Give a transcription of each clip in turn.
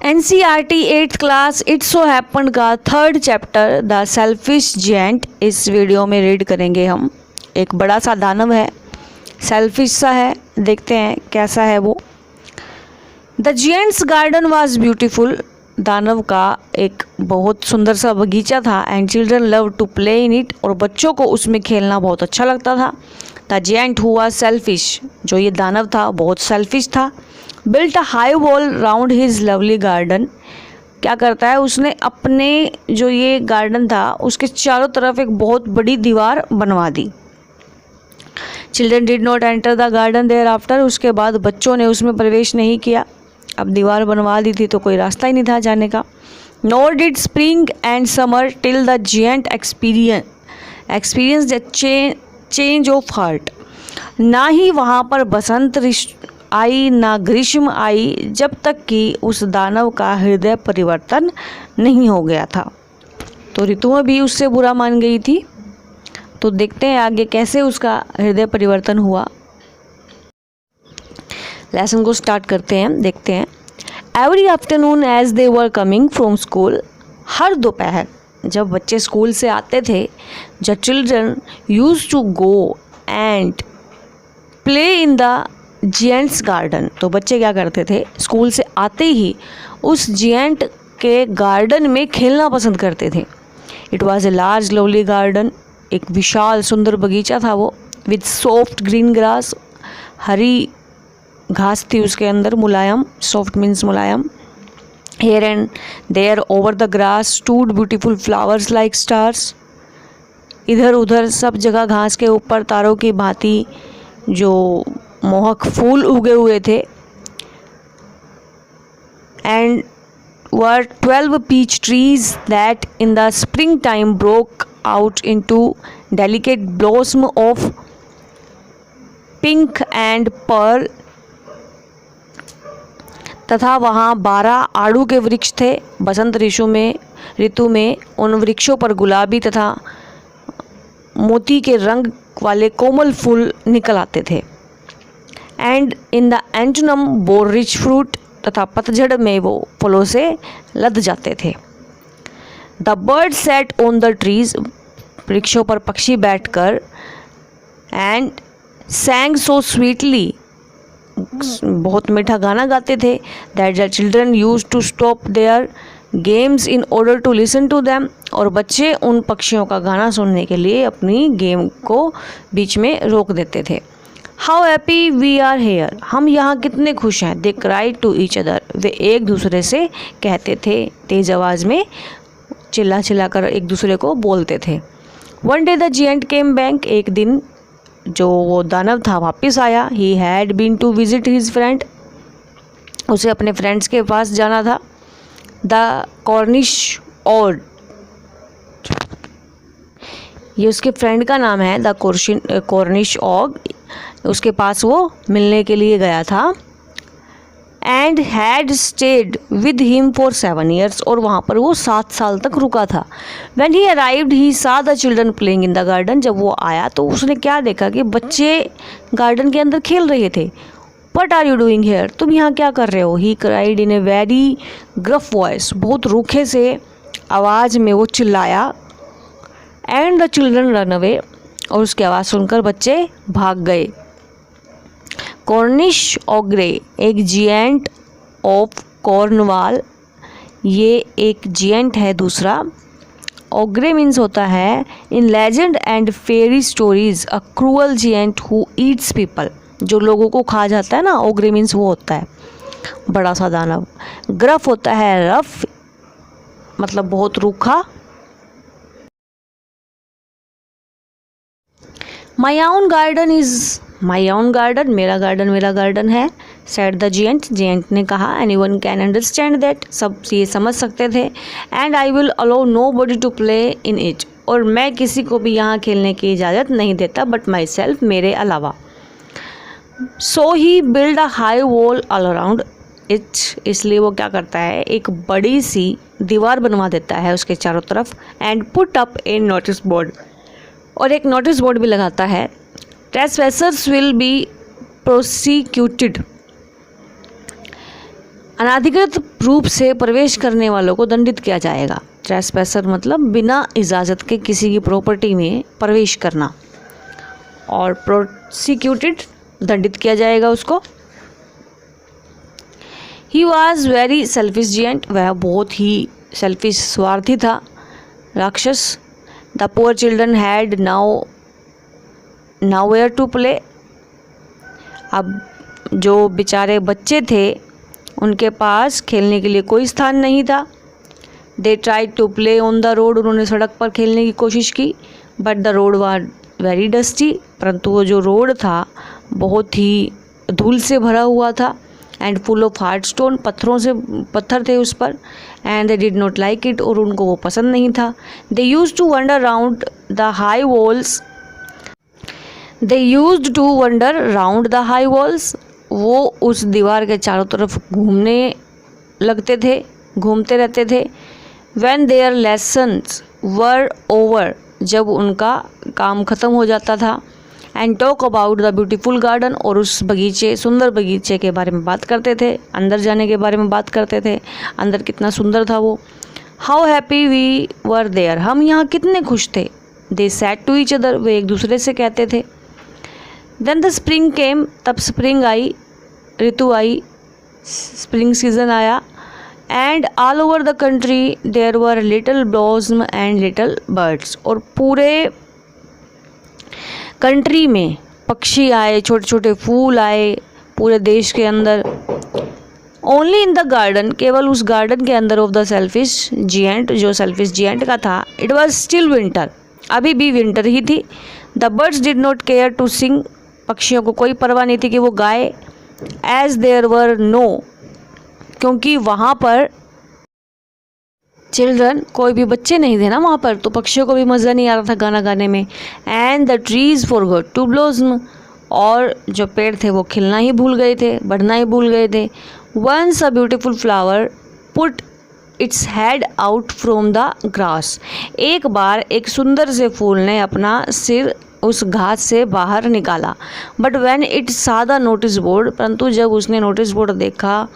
NCERT 8th class it's so happen का 3rd chapter the selfish जिएंट इस video में read करेंगे हम। एक बड़ा सा दानव है, सेल्फिश सा है, देखते हैं कैसा है वो। द जिएंट्स गार्डन वाज ब्यूटीफुल, दानव का एक बहुत सुंदर सा बगीचा था। And children love to play in it, और बच्चों को उसमें खेलना बहुत अच्छा लगता था। The giant who was selfish, जो ये दानव था बहुत सेल्फिश था। Built a high wall round his lovely garden, क्या करता है उसने अपने जो ये गार्डन था उसके चारों तरफ एक बहुत बड़ी दीवार बनवा दी। Children did not enter the garden thereafter, उसके बाद बच्चों ने उसमें प्रवेश नहीं किया। अब दीवार बनवा दी थी तो कोई रास्ता ही नहीं था जाने का। Nor did spring and summer till the giant experience the change of heart, ना ही वहाँ पर बसंत आई ना ग्रीष्म आई जब तक कि उस दानव का हृदय परिवर्तन नहीं हो गया था। तो ऋतुएं भी उससे बुरा मान गई थी। तो देखते हैं आगे कैसे उसका हृदय परिवर्तन हुआ। लेसन को स्टार्ट करते हैं, देखते हैं। Every afternoon as they were coming from school, हर दोपहर जब बच्चे स्कूल से आते थे, the children use to go and play in the जिएंट्स garden, तो बच्चे क्या करते थे स्कूल से आते ही उस जिएंट के गार्डन में खेलना पसंद करते थे। It was a large lovely garden, एक विशाल सुंदर बगीचा था वो। विथ सॉफ्ट ग्रीन ग्रास, हरी घास थी उसके अंदर, मुलायम, सॉफ्ट मीन्स मुलायम। Here and there over the grass stood beautiful flowers like stars, इधर उधर सब जगह घास के ऊपर तारों की भांति जो मोहक फूल उगे हुए थे। And were 12 peach trees that in the spring time broke out into delicate blossom of pink and pearl, तथा वहाँ 12 आड़ू के वृक्ष थे। बसंत ऋतु में उन वृक्षों पर गुलाबी तथा मोती के रंग वाले कोमल फूल निकल आते थे। And in the antonym bore rich fruit, तथा पतझड़ में वो फलों से लद जाते थे। The bird set on the trees, वृक्षों पर पक्षी बैठकर, एंड सैंग सो स्वीटली, बहुत मीठा गाना गाते थे। That the children use to stop their games in order to listen to them, और बच्चे उन पक्षियों का गाना सुनने के लिए अपनी गेम को बीच में रोक देते थे। How happy we are here, हम यहाँ कितने खुश हैं। They cried to each other, वे एक दूसरे से कहते थे, तेज आवाज़ में चिल्ला चिल्ला कर एक दूसरे को बोलते थे। One day the giant came back, एक दिन जो वो दानव था वापस आया। He had been to visit his friend, उसे अपने फ्रेंड्स के पास जाना था। द कॉर्निश ऑग, ये उसके फ्रेंड का नाम है, द कॉर्निश ऑग, उसके पास वो मिलने के लिए गया था। And had stayed with him for 7 years, और वहाँ पर वो 7 साल तक रुका था। व्हेन ही अराइव्ड ही सा the children playing in the garden, जब वो आया तो उसने क्या देखा कि बच्चे गार्डन के अंदर खेल रहे थे। What are you doing here, तुम यहाँ क्या कर रहे हो। He cried in a very gruff voice, बहुत रूखे से आवाज़ में वो चिल्लाया। And the children run away, और उसकी आवाज़ सुनकर बच्चे भाग गए। कॉर्निश ऑग्रे, एक जिएंट ऑफ कॉर्नवाल, ये एक जिएंट है दूसरा। ऑग्रे मीन्स होता है in legend and fairy stories a cruel giant who eats people, जो लोगों को खा जाता है ना, ऑग्रे मीन्स वो होता है बड़ा सा दानव। ग्रफ होता है रफ, मतलब बहुत रूखा। My own garden is my own garden, मेरा गार्डन है। सेड द जिएंट ने कहा। एनीवन कैन अंडरस्टैंड दैट, सब ये समझ सकते थे। And I will allow nobody to play in it, और मैं किसी को भी यहाँ खेलने की इजाज़त नहीं देता बट माई सेल्फ, मेरे अलावा। So he build a high wall all around it, इसलिए वो क्या करता है एक बड़ी सी दीवार बनवा देता है उसके चारों तरफ। And put up A notice board, और एक नोटिस बोर्ड भी लगाता है। ट्रेसपेसर्स विल बी प्रोसिक्यूटेड, अनाधिकृत रूप से प्रवेश करने वालों को दंडित किया जाएगा। ट्रेसपैसर मतलब बिना इजाज़त के किसी की प्रॉपर्टी में प्रवेश करना, और प्रोसिक्यूटेड दंडित किया जाएगा उसको। He was very selfish giant, वह बहुत ही सेल्फिश स्वार्थी था, राक्षस। The poor children had now where to play, अब जो बेचारे बच्चे थे उनके पास खेलने के लिए कोई स्थान नहीं था। They tried to play on the road, उन्होंने सड़क पर खेलने की कोशिश की। But the road was very dusty, परंतु वो जो रोड था बहुत ही धूल से भरा हुआ था। And full of hard stone, पत्थर थे उस पर। And they did not like it, और उनको वो पसंद नहीं था। They used to wander round the high walls, वो उस दीवार के चारों तरफ घूमते रहते थे। When their lessons were over, जब उनका काम ख़त्म हो जाता था। And talk about the beautiful garden, और उस सुंदर बगीचे के बारे में बात करते थे, अंदर जाने के बारे में बात करते थे, अंदर कितना सुंदर था वो। How happy we were there, हम यहाँ कितने खुश थे। They said to each other, वे एक दूसरे से कहते थे। देन द स्प्रिंग केम, तब स्प्रिंग आई, ऋतु आई, स्प्रिंग सीजन आया। And all over the country there were little blossom and little birds, और पूरे कंट्री में पक्षी आए, छोटे छोटे फूल आए पूरे देश के अंदर। ओनली इन द गार्डन, केवल उस गार्डन के अंदर ऑफ द सेल्फिश जिएंट, जो सेल्फिश जिएंट का था, इट वॉज स्टिल विंटर, अभी भी विंटर ही थी। The birds did not care to sing, पक्षियों को कोई परवाह नहीं थी कि वो गाए। एज देयर वर नो, क्योंकि वहाँ पर चिल्ड्रन, कोई भी बच्चे नहीं थे ना वहाँ पर, तो पक्षियों को भी मज़ा नहीं आ रहा था गाना गाने में। And the trees forgot to blossom, और जो पेड़ थे वो खिलना ही भूल गए थे, बढ़ना ही भूल गए थे। Once a beautiful flower put its head out from the grass, एक बार एक सुंदर से फूल ने अपना सिर उस घास से बाहर निकाला। But when it saw the notice board, परंतु जब उसने नोटिस बोर्ड देखा,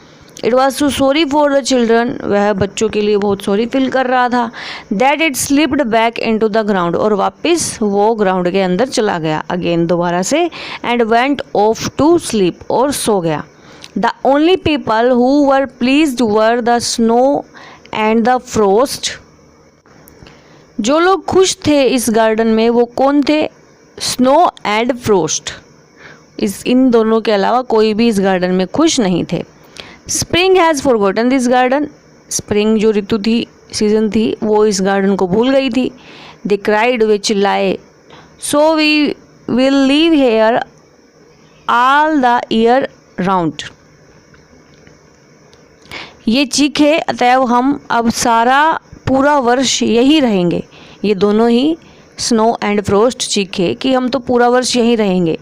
it was too sorry for the children, वह बच्चों के लिए बहुत सॉरी फील कर रहा था। That it slipped back into the ground, और वापस वो ग्राउंड के अंदर चला गया अगेन दोबारा से। And went off to sleep, और सो गया। The only people who were pleased were the snow and the frost, जो लोग खुश थे इस गार्डन में वो कौन थे, स्नो एंड फ्रोस्ट। इन दोनों के अलावा कोई भी इस गार्डन में खुश नहीं थे। Spring has forgotten this garden, spring जो ऋतु थी, सीजन थी, वो इस गार्डन को भूल गई थी। दे क्राइड, वे चिल्लाए, so we will live here all the year round, ये चीखे, अतएव हम अब सारा पूरा वर्ष यही रहेंगे। ये दोनों ही स्नो एंड फ्रोस्ट चीखे कि हम तो पूरा वर्ष यहीं रहेंगे।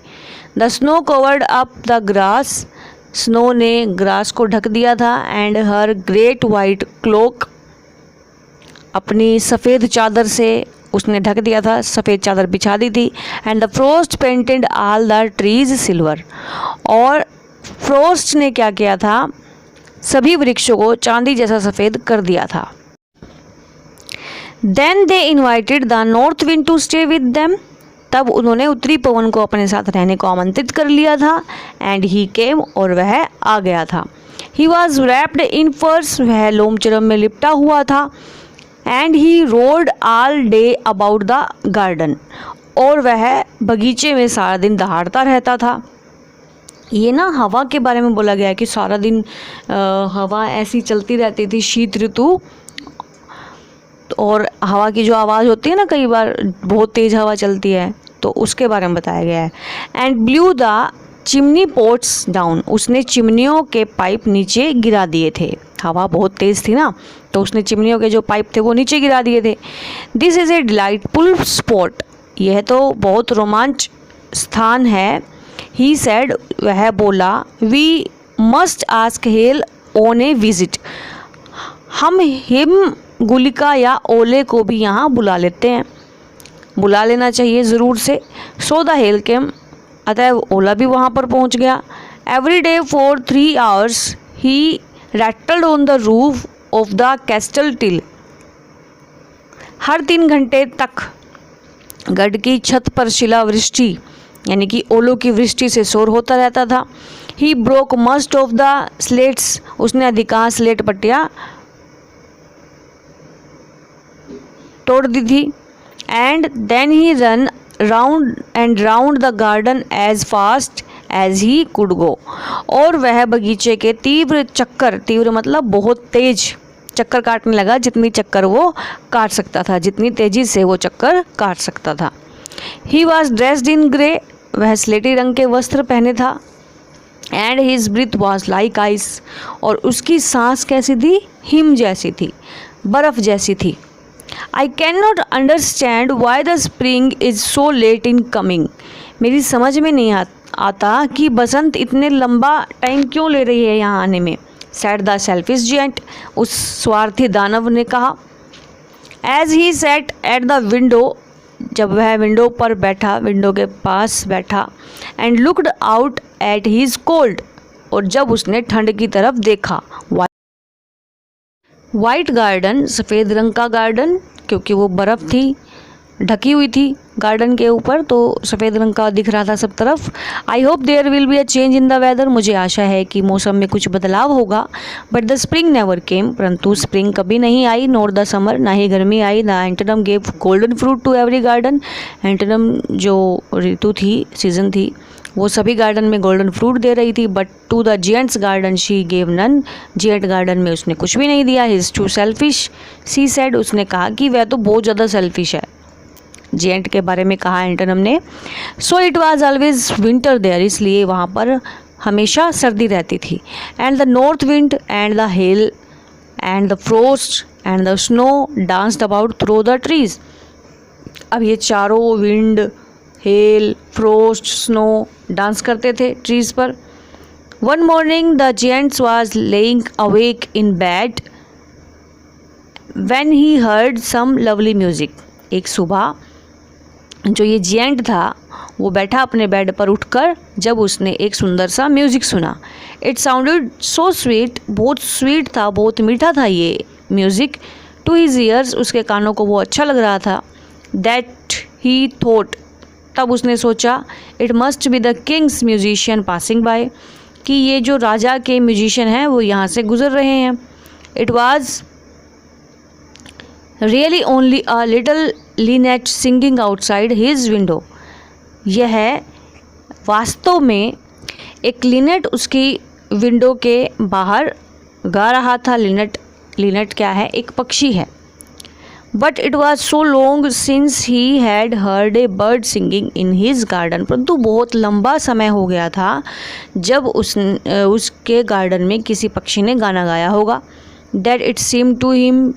The snow covered up the grass, snow ने ग्रास को ढक दिया था। And her great white cloak, अपनी सफ़ेद चादर से उसने ढक दिया था, सफ़ेद चादर बिछा दी थी। And the frost painted all the trees silver, और फ्रोस्ट ने क्या किया था, सभी वृक्षों को चांदी जैसा सफ़ेद कर दिया था। Then they invited the north wind to stay with them, तब उन्होंने उत्तरी पवन को अपने साथ रहने को आमंत्रित कर लिया था। एंड ही केम, और वह आ गया था। ही वॉज रैप्ड इन फर्स, वह लोमचरम में लिपटा हुआ था। And he road all day about the garden, और वह बगीचे में सारा दिन दहाड़ता रहता था। ये ना हवा के बारे में बोला गया है कि सारा दिन हवा ऐसी चलती रहती थी, शीत ऋतु, और हवा की जो आवाज़ होती है ना, कई बार बहुत तेज़ हवा चलती है, तो उसके बारे में बताया गया है। And blew the chimney pots down, उसने चिमनियों के पाइप नीचे गिरा दिए थे, हवा बहुत तेज़ थी ना, तो उसने चिमनियों के जो पाइप थे वो नीचे गिरा दिए थे। This is a delightful spot, यह तो बहुत रोमांच स्थान है। ही सेड, वह बोला, we must ask hail on a visit, हम हिम गुलिका या ओले को भी यहाँ बुला लेते हैं, बुला लेना चाहिए ज़रूर से। सो द हेल केम, अतः ओला भी वहाँ पर पहुँच गया। Every day for 3 hours he rattled on the roof of the castle till। हर 3 घंटे तक गढ़ की छत पर शिलावृष्टि यानी कि ओलों की वृष्टि से शोर होता रहता था। He broke most of the slates, उसने अधिकांश स्लेट पट्टियाँ तोड़ दी थी। And then he ran round and round the garden as fast as he could go, और वह बगीचे के तीव्र चक्कर, तीव्र मतलब बहुत तेज चक्कर काटने लगा, जितनी चक्कर वो काट सकता था, जितनी तेजी से वो चक्कर काट सकता था। He was dressed in grey, वह स्लेटी रंग के वस्त्र पहने था। And his breath was like ice, और उसकी सांस कैसी थी? हिम जैसी थी, बर्फ जैसी थी। I cannot understand why the spring is so late in coming, मेरी समझ में नहीं आता कि बसंत इतने लंबा टाइम क्यों ले रही है यहाँ आने में, said the selfish giant, उस स्वार्थी दानव ने कहा। As he sat at the window, जब वह विंडो पर बैठा, विंडो के पास बैठा, and looked out at his cold, और जब उसने ठंड की तरफ देखा, वाइट गार्डन, सफ़ेद रंग का गार्डन, क्योंकि वो बर्फ़ थी ढकी हुई थी गार्डन के ऊपर, तो सफ़ेद रंग का दिख रहा था सब तरफ। I hope there will be a change in the weather, मुझे आशा है कि मौसम में कुछ बदलाव होगा। But the spring never came, परंतु स्प्रिंग कभी नहीं आई। नॉर द समर, ना ही गर्मी आई। The autumn gave golden fruit to every garden, autumn जो ऋतु थी, सीजन थी, वो सभी गार्डन में गोल्डन फ्रूट दे रही थी। But to the giant's garden she gave none, giant garden में उसने कुछ भी नहीं दिया। He is too selfish, she said, उसने कहा कि वह तो बहुत ज़्यादा सेल्फिश है, जियंट के बारे में कहा एंटनम ने। So it was always winter there, इसलिए वहाँ पर हमेशा सर्दी रहती थी। And the north wind and the hail and the frost and the snow danced about through the trees. अब ये चारों, wind, hail, frost, snow, dance करते थे ट्रीज पर। One morning the giants was laying awake in bed when he heard some lovely music. एक सुबह जो ये जियंट था वो बैठा अपने बेड पर उठकर, जब उसने एक सुंदर सा म्यूज़िक सुना। इट साउंडेड सो स्वीट, बहुत स्वीट था, बहुत मीठा था ये म्यूज़िक। टू हिज ईयर्स, उसके कानों को वो अच्छा लग रहा था। दैट ही थॉट, तब उसने सोचा, it must be the Kings musician passing by, कि ये जो राजा के म्यूजिशियन हैं वो यहाँ से गुजर रहे हैं। It was really only a little Lynette singing outside his window, यह वास्तव में एक लिनेट उसकी विंडो के बाहर गा रहा था। लिनेट क्या है? एक पक्षी है। But it was so long since he had heard a bird singing in his garden, परंतु बहुत लंबा समय हो गया था जब उसके गार्डन में किसी पक्षी ने गाना गाया होगा। That it seem to him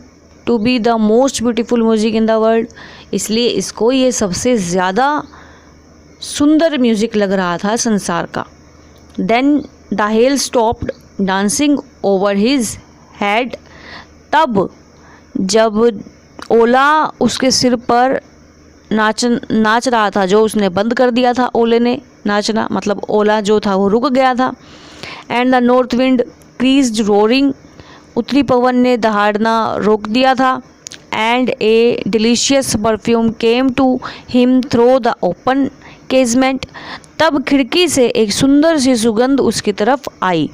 to be the most beautiful music in the world, इसलिए इसको ये सबसे ज़्यादा सुंदर म्यूज़िक लग रहा था संसार का। Then the hail stopped dancing over his head, तब जब ओला उसके सिर पर नाच रहा था, जो उसने बंद कर दिया था ओले ने नाचना, मतलब ओला जो था वो रुक गया था। And the north wind ceased roaring, उत्तरी पवन ने दहाड़ना रोक दिया था। And a delicious perfume came to him through the open casement, तब खिड़की से एक सुंदर सी सुगंध उसकी तरफ आई।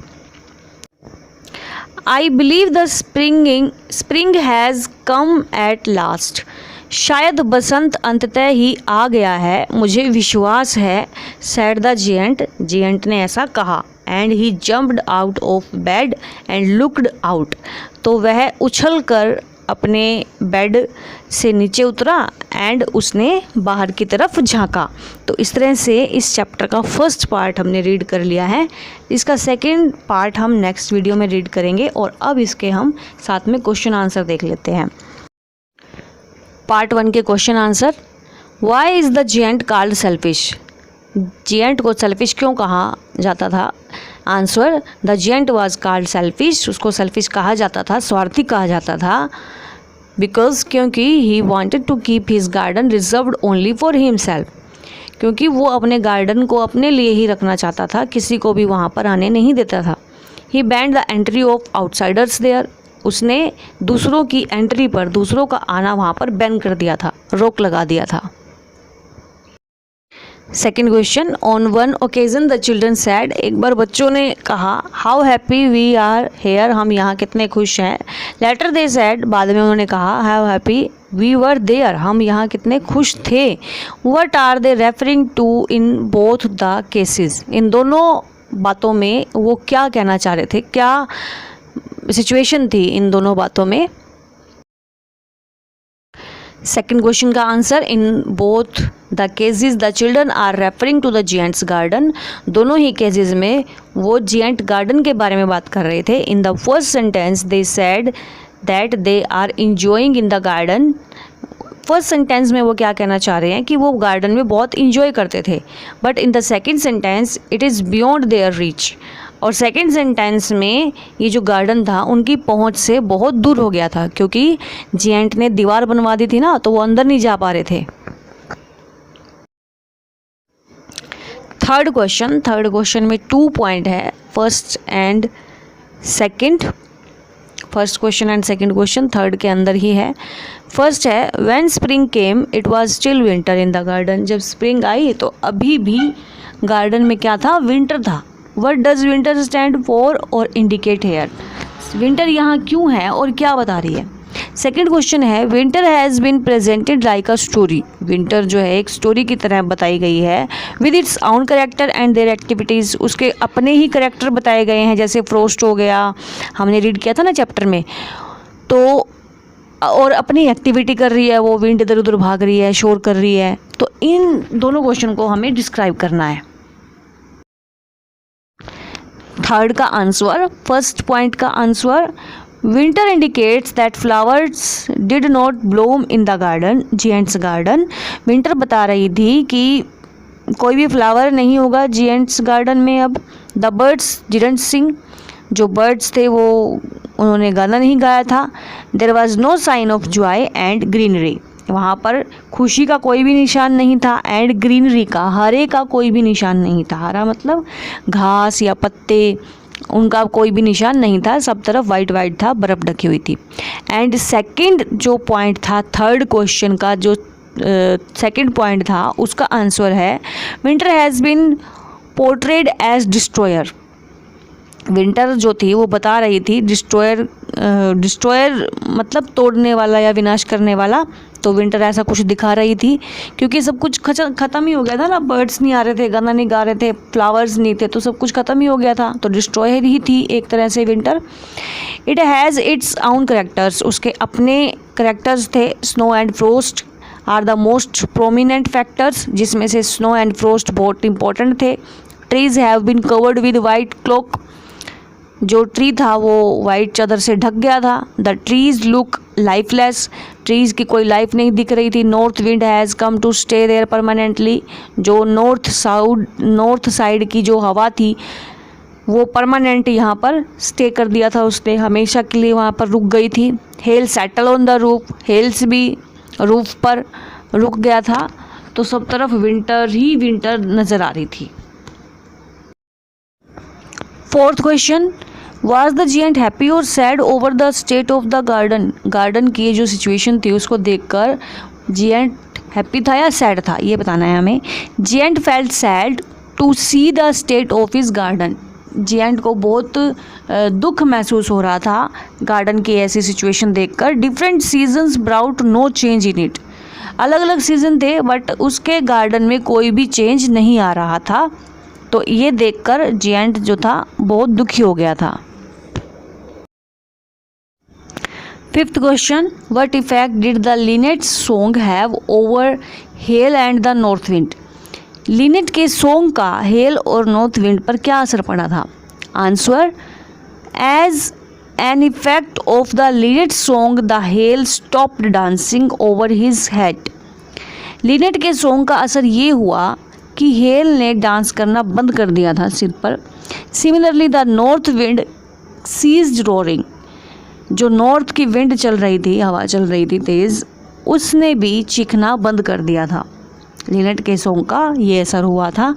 I believe the spring has come at last, शायद बसंत अंततः ही आ गया है, मुझे विश्वास है। सैड द जियंट ने ऐसा कहा। And he jumped out of bed and looked out, तो वह उछल कर अपने बेड से नीचे उतरा एंड उसने बाहर की तरफ झांका। तो इस तरह से इस चैप्टर का फर्स्ट पार्ट हमने रीड कर लिया है। इसका सेकंड पार्ट हम नेक्स्ट वीडियो में रीड करेंगे, और अब इसके हम साथ में क्वेश्चन आंसर देख लेते हैं। पार्ट 1 के question answer. Why is the giant called selfish, giant को सेल्फिश क्यों कहा जाता था? Answer, the giant was called selfish, उसको सेल्फिश कहा जाता था, स्वार्थी कहा जाता था। बिकॉज, क्योंकि he wanted to keep his garden reserved only for himself, क्योंकि वो अपने गार्डन को अपने लिए ही रखना चाहता था, किसी को भी वहाँ पर आने नहीं देता था। He banned the entry of outsiders there, उसने दूसरों की एंट्री पर, दूसरों का आना वहाँ पर बैन कर दिया था, रोक लगा दिया था। Second question, on one occasion the children said, एक बार बच्चों ने कहा how happy we are here, हम यहाँ कितने खुश हैं। लेटर दे सैड, बाद में उन्होंने कहा how happy we were there, हम यहाँ कितने खुश थे। What are they referring to in both the cases, इन दोनों बातों में वो क्या कहना चाह रहे थे, क्या सिचुएशन थी इन दोनों बातों में। सेकेंड क्वेश्चन का answer, in both the cases the children are referring to the जिएंट्स garden, दोनों ही केसेस में वो जिएंट गार्डन के बारे में बात कर रहे थे। In the first sentence they said that they are enjoying in the garden, first sentence में वो क्या कहना चाह रहे हैं कि वो गार्डन में बहुत इंजॉय करते थे। But in the second sentence it is beyond their reach, और सेकेंड सेंटेंस में ये जो गार्डन था उनकी पहुंच से बहुत दूर हो गया था, क्योंकि जिएंट ने दीवार बनवा दी थी ना, तो वो अंदर नहीं जा पा रहे थे। थर्ड क्वेश्चन में 2 पॉइंट है, first question and second question third के अंदर ही है। फर्स्ट है, when spring came it was still winter in the garden, जब स्प्रिंग आई तो अभी भी गार्डन में क्या था, विंटर था। What does winter stand for और इंडिकेट हेयर, विंटर यहाँ क्यों है और क्या बता रही है। सेकेंड क्वेश्चन है, winter has been presented like a story, winter जो है एक स्टोरी की तरह बताई गई है। विद इट्स आउन करेक्टर एंड देयर एक्टिविटीज़, उसके अपने ही करेक्टर बताए गए हैं, जैसे फ्रोस्ट हो गया, हमने रीड किया था ना चैप्टर में, तो और अपनी एक्टिविटी कर रही है वो, विंड इधर उधर भाग रही है, शोर कर रही है। तो इन दोनों क्वेश्चन को हमें डिस्क्राइब करना है। थर्ड का आंसर, फर्स्ट पॉइंट का answer, winter indicates that flowers did not bloom in the garden, giant's garden, winter बता रही थी कि कोई भी फ्लावर नहीं होगा जिएंट्स गार्डन में अब। द बर्ड्स डिडंट सिंग, जो बर्ड्स थे वो उन्होंने गाना नहीं गाया था। There was no sign of joy and greenery, वहाँ पर खुशी का कोई भी निशान नहीं था, एंड ग्रीनरी का, हरे का कोई भी निशान नहीं था। हरा मतलब घास या पत्ते, उनका कोई भी निशान नहीं था, सब तरफ वाइट वाइट था, बर्फ़ ढकी हुई थी। एंड सेकंड जो पॉइंट था थर्ड क्वेश्चन का, जो सेकंड पॉइंट था उसका आंसर है, winter has been portrayed as destroyer, winter जो थी वो बता रही थी डिस्ट्रॉयर मतलब तोड़ने वाला या विनाश करने वाला, तो विंटर ऐसा कुछ दिखा रही थी, क्योंकि सब कुछ ख़त्म ही हो गया था ना, बर्ड्स नहीं आ रहे थे, गाना नहीं गा रहे थे, फ्लावर्स नहीं थे, तो सब कुछ ख़त्म ही हो गया था, तो डिस्ट्रॉयर ही थी एक तरह से winter. It has its own characters, उसके अपने करेक्टर्स थे। Snow and frost are the most prominent factors, जिसमें से स्नो एंड फ्रोस्ट बहुत इंपॉर्टेंट थे। Trees have been covered with white cloak, जो ट्री था वो वाइट चादर से ढक गया था। The trees look lifeless, trees की कोई लाइफ नहीं दिख रही थी। North wind has come to stay there permanently, जो नॉर्थ साइड की जो हवा थी वो परमानेंट यहाँ पर स्टे कर दिया था, उसने हमेशा के लिए वहाँ पर रुक गई थी। Hail settle on the roof, hails भी रूफ पर रुक गया था, तो सब तरफ विंटर ही विंटर नज़र आ रही थी। Fourth question, was the giant happy और sad over the state of the garden, garden की जो सिचुएशन थी उसको देखकर जिएंट हैप्पी था या सैड था, ये बताना है हमें। Giant felt sad to see the state of his garden, giant को बहुत दुख महसूस हो रहा था गार्डन की ऐसी सिचुएशन देखकर। Different seasons brought no change in it, अलग अलग सीजन थे बट उसके गार्डन में कोई भी चेंज नहीं आ रहा था, तो ये देखकर जिएंट जो था बहुत दुखी हो गया था। Fifth question, what effect did the linnet song have over hail and the north wind, linnet के सॉन्ग का हेल और नॉर्थ विंड पर क्या असर पड़ा था। Answer, as an effect of the linnet song the hail stopped dancing over his head, linnet के song का असर ये हुआ कि हेल ने डांस करना बंद कर दिया था सिर पर। Similarly the north wind ceased roaring, जो नॉर्थ की विंड चल रही थी, हवा चल रही थी तेज़, उसने भी चीखना बंद कर दिया था। लिनेट के सॉन्ग का ये असर हुआ था